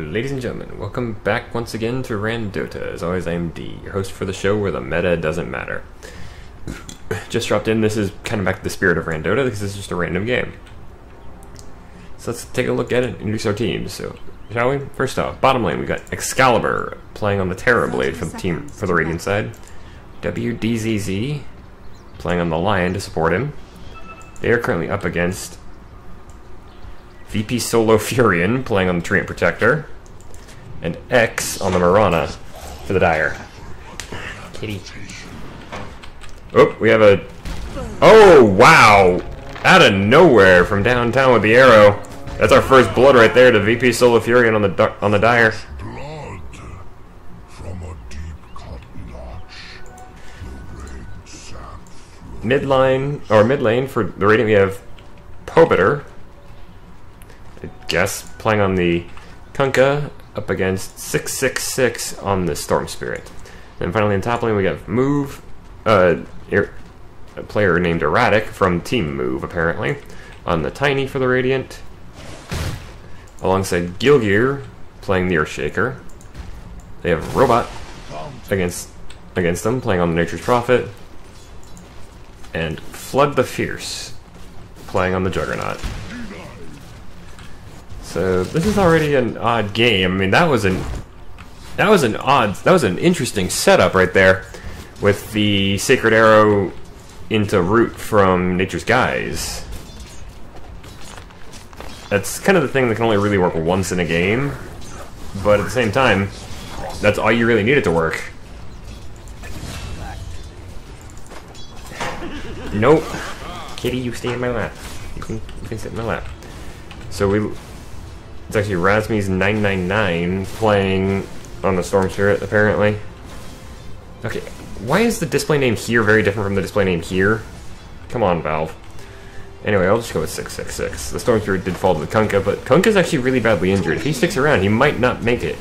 ladies and gentlemen, welcome back once again to RanDOTA. As always, I am D, your host for the show where the meta doesn't matter. Just dropped in, this is kind of back to the spirit of RanDOTA because this is just a random game. So let's take a look at it and introduce our teams. So, shall we? First off, bottom lane, we got Excalibur playing on the Terror Blade for the Radiant side. WDZZ playing on the Lion to support him. They are currently up against VP Solo Furion playing on the Treant Protector, and X on the Mirana for the Dire. Kitty. Oh, we have a... Oh, wow! Out of nowhere from downtown with the arrow. That's our first blood right there to VP Solo Furion on the Dire. Blood from a deep-cut notch. The red sap Mid lane for the Radiant, we have Pobiter, I guess, playing on the Kunkka up against 666 on the Storm Spirit. And finally in top lane we got Move, a player named Erratic from Team Move apparently, on the Tiny for the Radiant, alongside Gilgear playing the Earthshaker. They have Robot against them playing on the Nature's Prophet, and Flood the Fierce playing on the Juggernaut. So this is already an odd game. I mean, that was an interesting setup right there, with the Sacred Arrow into Root from Nature's Guise. That's kind of the thing that can only really work once in a game, but at the same time, that's all you really need it to work. Nope. Kitty, you stay in my lap. You can sit in my lap. So it's actually Razmi's 999 playing on the Storm Spirit, apparently. Okay, why is the display name here very different from the display name here? Come on, Valve. Anyway, I'll just go with 666. The Storm Spirit did fall to the Kunkka, but Kunkka's actually really badly injured. If he sticks around, he might not make it.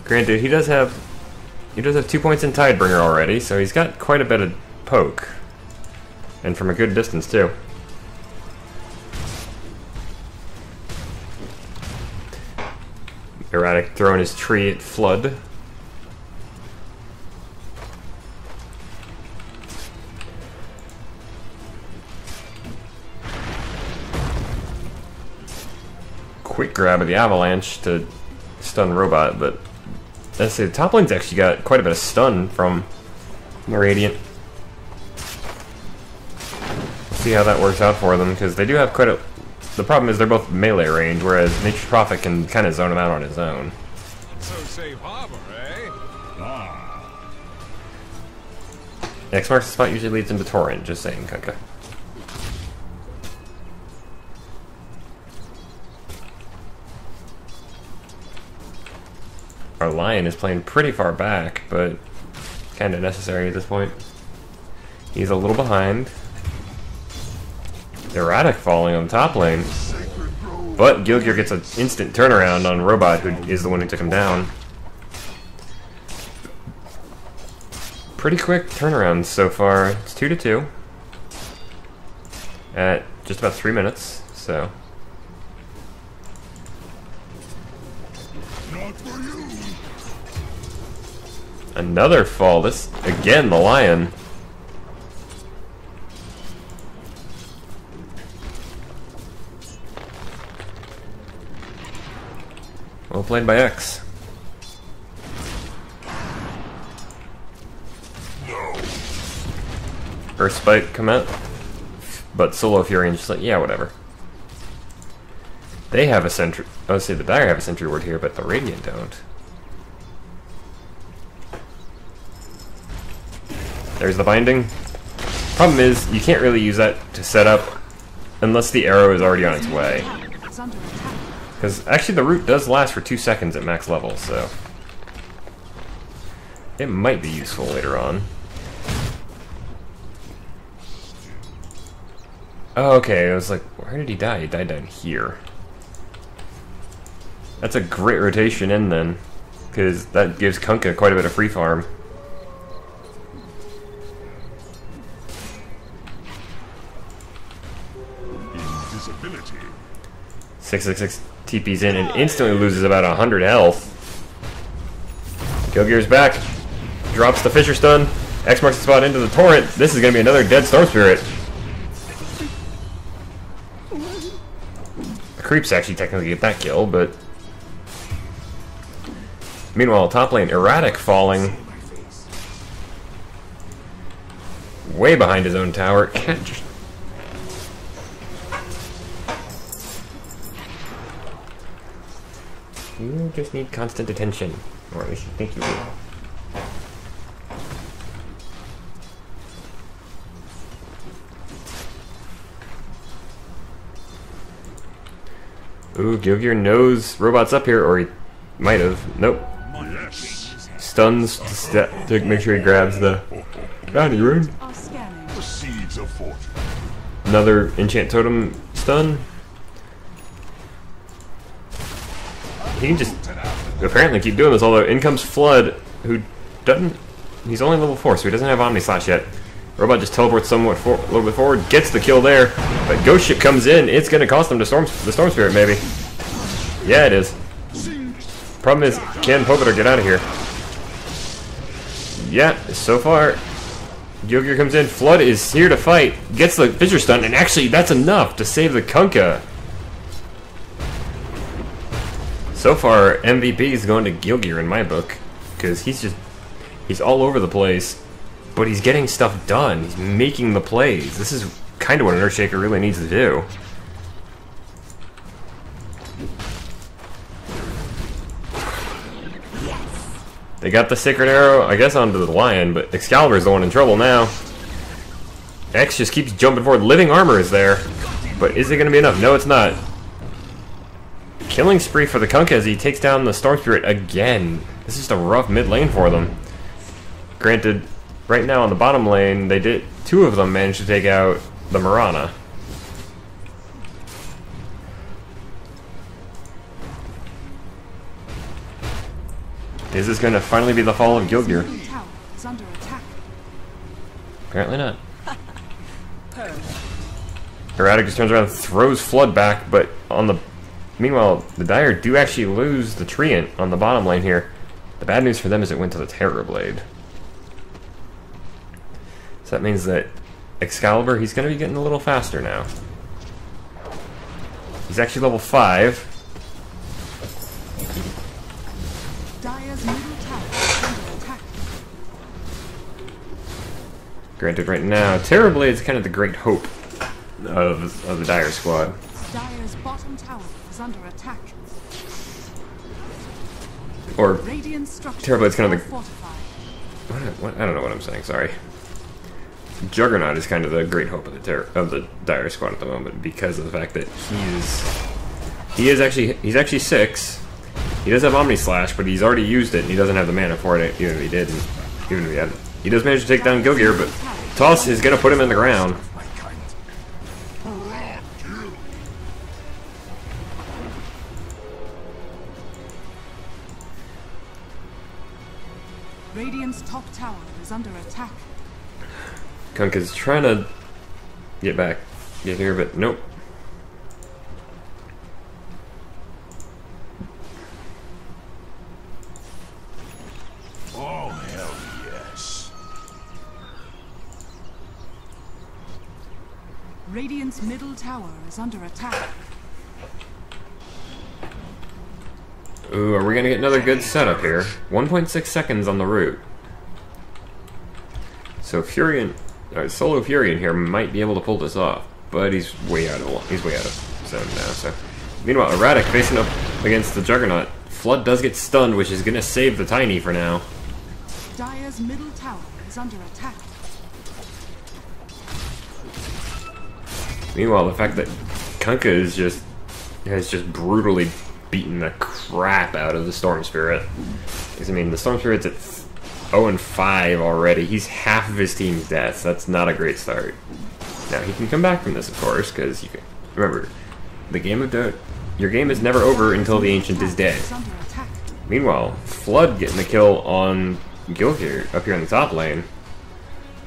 Granted, he does have 2 points in Tidebringer already, so he's got quite a bit of poke. And from a good distance, too. Erratic throwing his tree at Flood. Quick grab of the Avalanche to stun Robot, but let's say the top lane's actually got quite a bit of stun from the Radiant. See how that works out for them, because they do have quite a... The problem is they're both melee range, whereas Nature's Prophet can kind of zone him out on his own. So safe harbor, eh? X marks the spot usually leads into Torrent, just saying, Kunkka. Our Lion is playing pretty far back, but kind of necessary at this point. He's a little behind. Erratic falling on top lane, but Gilgear gets an instant turnaround on Robot, who is the one who took him down. Pretty quick turnaround so far. It's 2-2 at just about 3 minutes, so. Not for you. Another fall. This, again, the Lion. Well played by X. Earth Spike come out, but Solo Furion just like, yeah, whatever. They have a sentry. Oh, see, the Dire have a sentry ward here, but the Radiant don't. There's the binding. Problem is, you can't really use that to set up unless the arrow is already on its way. Because actually the root does last for 2 seconds at max level, so it might be useful later on. Oh, okay, I was like, where did he die? He died down here. That's a great rotation in then, because that gives Kunkka quite a bit of free farm. Invisibility. 666 TP's in and instantly loses about 100 health. Gilgear's back. Drops the Fisher Stun. X marks the spot into the Torrent. This is going to be another dead Storm Spirit. The Creeps actually technically get that kill, but... Meanwhile, top lane, Erratic falling. Way behind his own tower. Can't just... You just need constant attention. Or at least you think you do. Ooh, Gilgear knows Robot's up here, or he might have. Nope. Stuns to make sure he grabs the bounty rune. Another enchant totem stun. He can just apparently keep doing this, although in comes Flood, who doesn't... He's only level 4, so he doesn't have Omni Slash yet. Robot just teleports somewhat a little bit forward, gets the kill there, but Ghost Ship comes in. It's going to cost him the Storm Spirit, maybe. Yeah, it is. Problem is, can Popeter get out of here? Yeah, so far, Gilgear comes in. Flood is here to fight, gets the Fisher Stun, and actually that's enough to save the Kunkka. So far, MVP is going to Gilgear in my book, because he's all over the place, but he's getting stuff done. He's making the plays. This is kind of what an Earthshaker really needs to do. They got the Sacred Arrow, I guess, onto the Lion, but Excalibur's the one in trouble now. X just keeps jumping forward. Living Armor is there, but is it going to be enough? No, it's not. Killing spree for the Kunkka as he takes down the Storm Spirit again. This is just a rough mid lane for them. Granted, right now on the bottom lane, two of them managed to take out the Mirana. Is this going to finally be the fall of Gilgear? Apparently not. Erratic just turns around and throws Flood back, but on the... Meanwhile, the Dire do actually lose the Treant on the bottom lane here. The bad news for them is it went to the Terrorblade. So that means that Excalibur, he's going to be getting a little faster now. He's actually level 5. Granted, right now, Terrorblade's kind of the great hope of the Dire squad. Dire's bottom tower is under attack. Or Terrorblade's kind of the... What? I don't know what I'm saying, sorry. Juggernaut is kind of the great hope of the Dire squad at the moment, because of the fact that he's actually 6. He does have Omni Slash, but he's already used it and he doesn't have the mana for it, even if he did, even if he hadn't. He does manage to take down Gilgear, but Toss is gonna put him in the ground. Radiant's top tower is under attack. Kunkka's trying to get here, but nope. Oh, hell yes. Radiant's middle tower is under attack. Ooh, are we gonna get another good setup here? 1.6 seconds on the route. So Furion, Solo Furion here might be able to pull this off, but he's way out of zone now. So, meanwhile, Erratic facing up against the Juggernaut. Flood does get stunned, which is gonna save the Tiny for now. Dire's middle tower is under attack. Meanwhile, the fact that Kunkka has just brutally beaten the crap out of the Storm Spirit. Because, I mean, the Storm Spirit's at 0-5 already. He's half of his team's deaths. That's not a great start. Now, he can come back from this, of course, because you can... Remember, the game of DOTA... Your game is never over until the Ancient is dead. Meanwhile, Flood getting the kill on Gilgear up here in the top lane.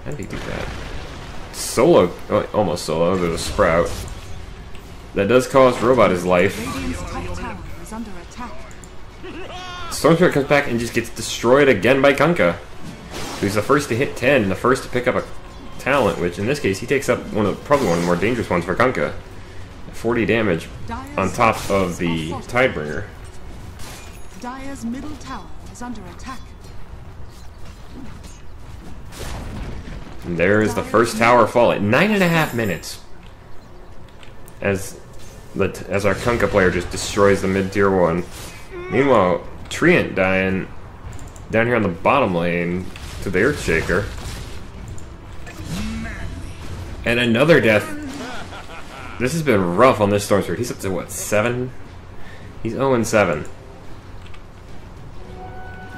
How did he do that? Solo... Oh, almost solo. There's a Sprout. That does cost Robot his life. Radiant's top tower is under attack. Storm Spirit comes back and just gets destroyed again by Kunkka, who's the first to hit 10 and the first to pick up a talent, which in this case he takes up probably one of the more dangerous ones for Kunkka. 40 damage on top of the Tidebringer. Dire's middle tower is under attack. And there is the first tower fall at 9.5 minutes. As our Kunkka player just destroys the mid-tier 1. Meanwhile, Treant dying down here on the bottom lane to the Earthshaker. And another death. This has been rough on this Storm Spirit. He's up to what, 7? He's 0-7.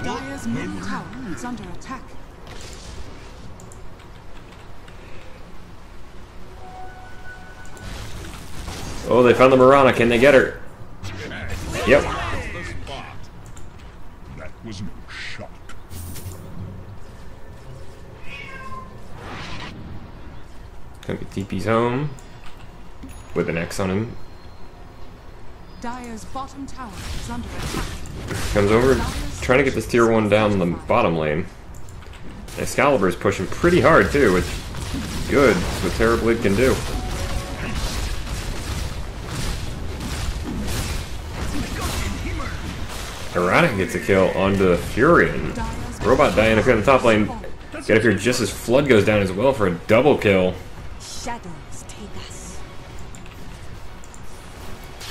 Dire's middle tower is under attack. Oh, they found the Mirana. Can they get her? Yep. That was no shock. Kunkka TP's home with an X on him. Dire's bottom tower is under attack. Comes over, trying to get this tier 1 down the bottom lane. Excalibur's pushing pretty hard too, which is good. That's what Terrorblade can do. Erratic gets a kill onto the Furion. Robot dying up here in the top lane. Get up here just as Flood goes down as well for a double kill. Shadows take us.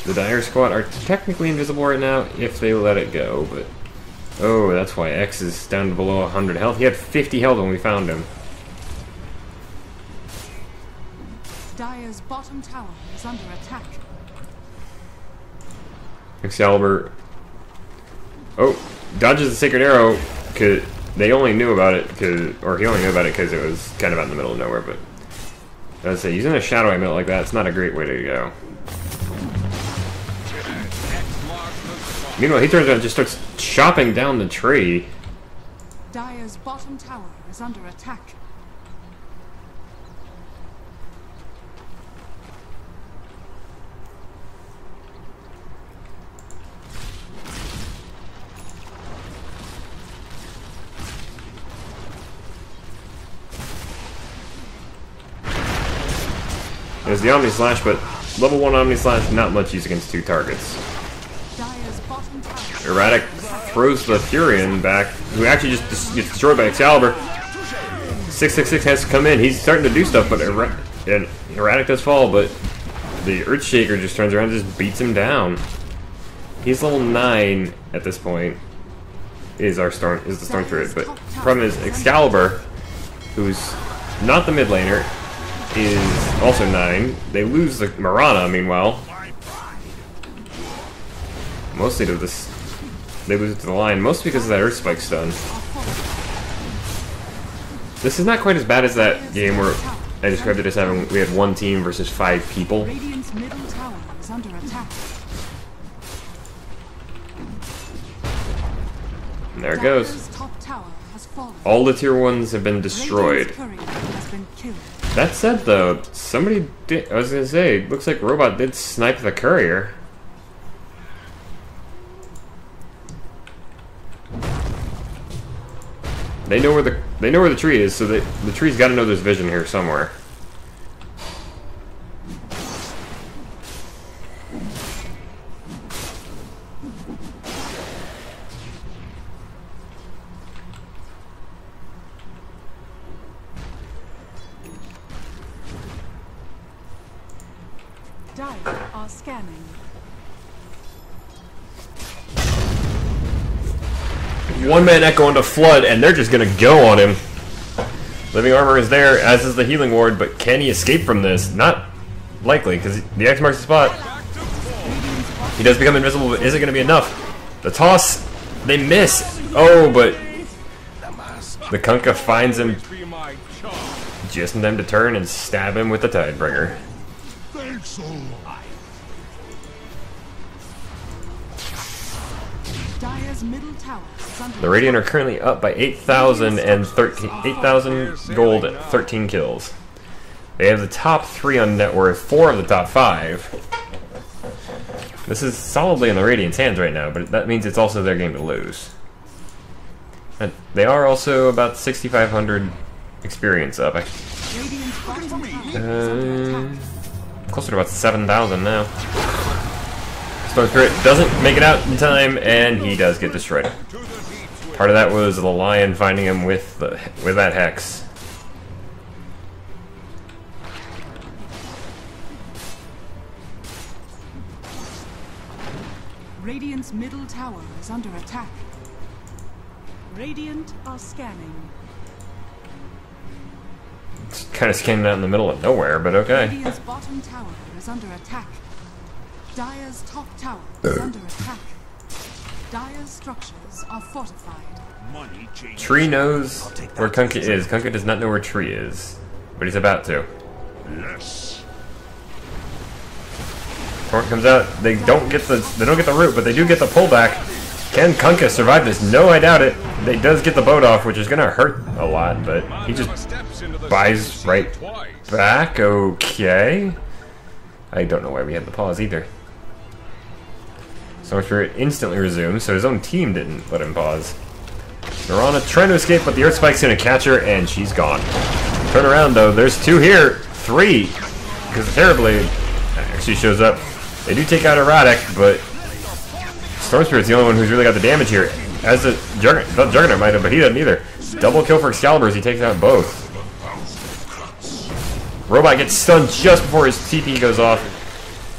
The Dire Squad are technically invisible right now if they let it go, but... Oh, that's why X is down to below 100 health. He had 50 health when we found him. Dire's bottom tower is under attack. Excalibur... Oh, dodges the Sacred Arrow, cause they only knew about it, or he only knew about it because it was kind of out in the middle of nowhere, but... I would say, using a Shadow Amulet like that, it's not a great way to go. Meanwhile, he turns around and just starts chopping down the tree. Dire's bottom tower is under attack. There's the Omni Slash, but level 1 Omni Slash, not much use against 2 targets. Dire's bottom tower. Erratic throws the Furion back, who actually just gets destroyed by Excalibur. 666 has to come in. He's starting to do stuff, but Erratic does fall, but the Earthshaker just turns around and just beats him down. He's level 9 at this point. Is the Storm Spirit, but the problem is Excalibur, who's not the mid laner, is also 9. They lose the Mirana, meanwhile. Mostly to this... They lose it to the line, mostly because of that Earth Spike stun. This is not quite as bad as that game where I described it as having... We had 1 team versus 5 people. Radiant's middle tower is under attack. And there it goes. Dire's top tower has fallen. All the tier 1s have been destroyed. Radiant's courier has been killed. That said, though, somebody did... I was gonna say, looks like Robot did snipe the courier. They know where the tree is, so the tree's got to know there's vision here somewhere. Dire are scanning. One-man Echo onto Flood, and they're just gonna go on him. Living Armor is there, as is the Healing Ward, but can he escape from this? Not likely, because the X marks the spot. He does become invisible, but is it gonna be enough? The toss, they miss. Oh, but the Kunkka finds him just in time to turn and stab him with the Tidebringer. Thanks a lot. Dire's middle tower is under The Radiant are currently up by 8,000 and 8,000 gold and 13 kills. They have the top 3 on net worth, 4 of the top 5. This is solidly in the Radiant's hands right now, but that means it's also their game to lose. And they are also about 6,500 experience up. Radiant's bottom tower is under attack. Closer to about 7,000 now. Storm Spirit doesn't make it out in time, and he does get destroyed. Part of that was the lion finding him with that hex. Radiant's middle tower is under attack. Radiant are scanning. It's kind of scanning out in the middle of nowhere, but okay. Radiant's bottom tower is under attack. Dire's top tower is under attack. Dire's structures are fortified. Tree knows where Kunkka is. Kunkka does not know where Tree is, but he's about to. Yes. Torrent comes out. They don't get the root, but they do get the pullback. Can Kunkka survive this? No, I doubt it. They does get the boat off, which is gonna hurt a lot, but he just buys right back. Okay. I don't know why we had the pause either. Storm Spirit instantly resumes, so his own team didn't let him pause. Mirana trying to escape, but the Earth Spike's gonna catch her, and she's gone. Turn around though. There's 2 here, 3, because the Terrorblade actually shows up. They do take out Erotic, but Storm Spirit's the only one who's really got the damage here. As the Juggernaut might have, but he doesn't either. Double kill for Excalibur as he takes out both. Robot gets stunned just before his TP goes off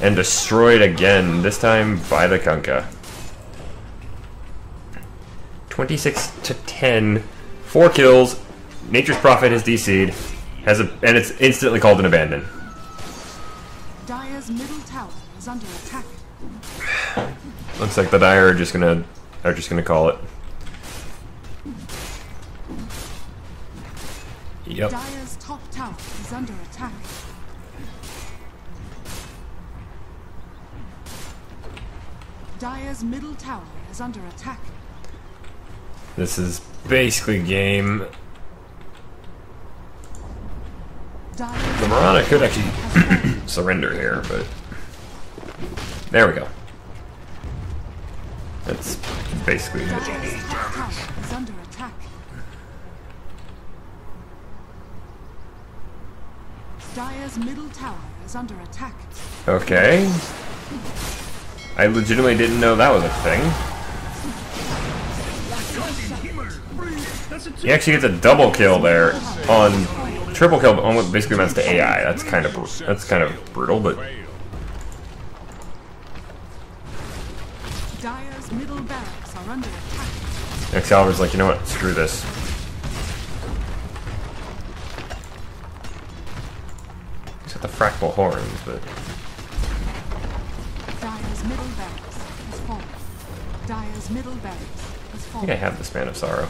and destroyed again, this time by the Kunkka. 26 to 10, 4 kills. Nature's Prophet has DC'd, and it's instantly called an abandon. Dire's middle tower is under attack. Looks like the Dire are just gonna call it. Yep. Dire's top tower is under attack. Dire's middle tower is under attack. This is basically game. Dire's The Mirana could actually surrender here, but there we go. That's basically it. Dire's top tower is under attack. Dire's middle tower is under attack. Okay. I legitimately didn't know that was a thing. He actually gets a double kill there on triple kill on what basically amounts to AI. That's kind of brutal, but Dire's middle barracks are under attack. Excalibur's like, you know what? Screw this. He's got the fractal horns, but Dire's middle barracks has fallen. Dire's middle barracks has I fallen. think I have the Span of Sorrow.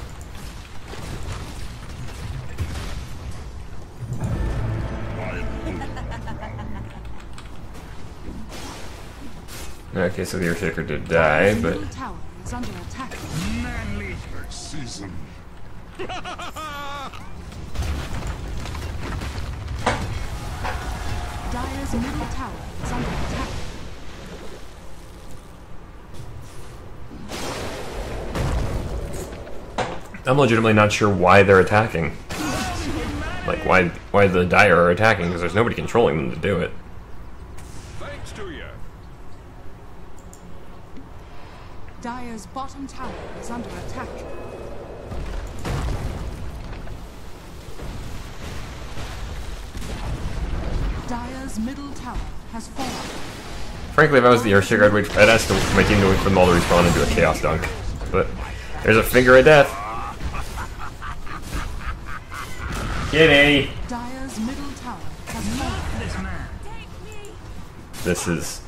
Okay, so the Earthshaker did die, Dire's but middle tower is under attack. Manly season. Dire's middle tower is under attack. I'm legitimately not sure why they're attacking. Like, why the Dire are attacking, because there's nobody controlling them to do it. Thanks to you. Dire's bottom tower is under attack. Dire's middle tower has fallen. Frankly, if I was the Earthshaker, I'd ask my team to wait for them all to respawn and do a Chaos Dunk. But there's a Finger of Death. Kitty! Dire's middle tower has fallen. This is...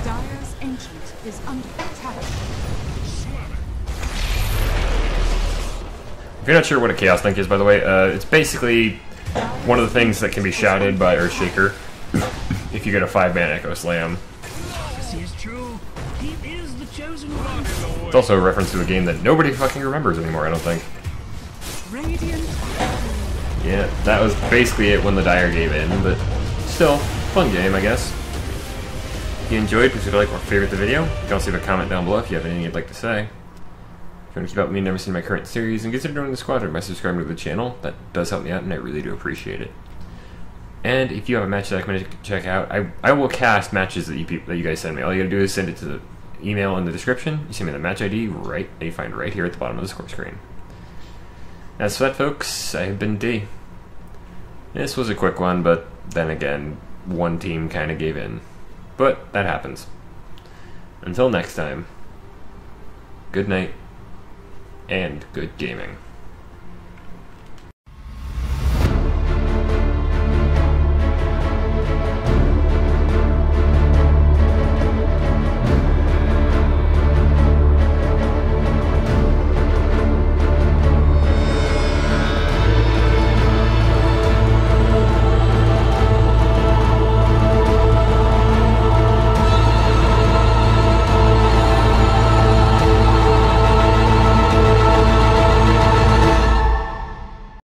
Dire's ancient is under attack. If you're not sure what a Chaos Dunk is, by the way, it's basically one of the things that can be shouted by Earthshaker if you get a 5-man Echo Slam. This is true. He is the chosen one. It's also a reference to a game that nobody fucking remembers anymore, I don't think. Radiant. Yeah, that was basically it when the Dire gave in, but still, fun game, I guess. If you enjoyed, please like or favorite the video. You can also leave a comment down below if you have anything you'd like to say. If you want to keep up with me never seen my current series, and consider joining the squadron by subscribing to the channel. That does help me out, and I really do appreciate it. And if you have a match that I recommend you check out, I will cast matches that you guys send me. All you gotta do is send it to the email in the description. You send me the match ID that you find right here at the bottom of the score screen. As for that, folks, I have been D. This was a quick one, but then again, one team kind of gave in. But that happens. Until next time, good night, and good gaming.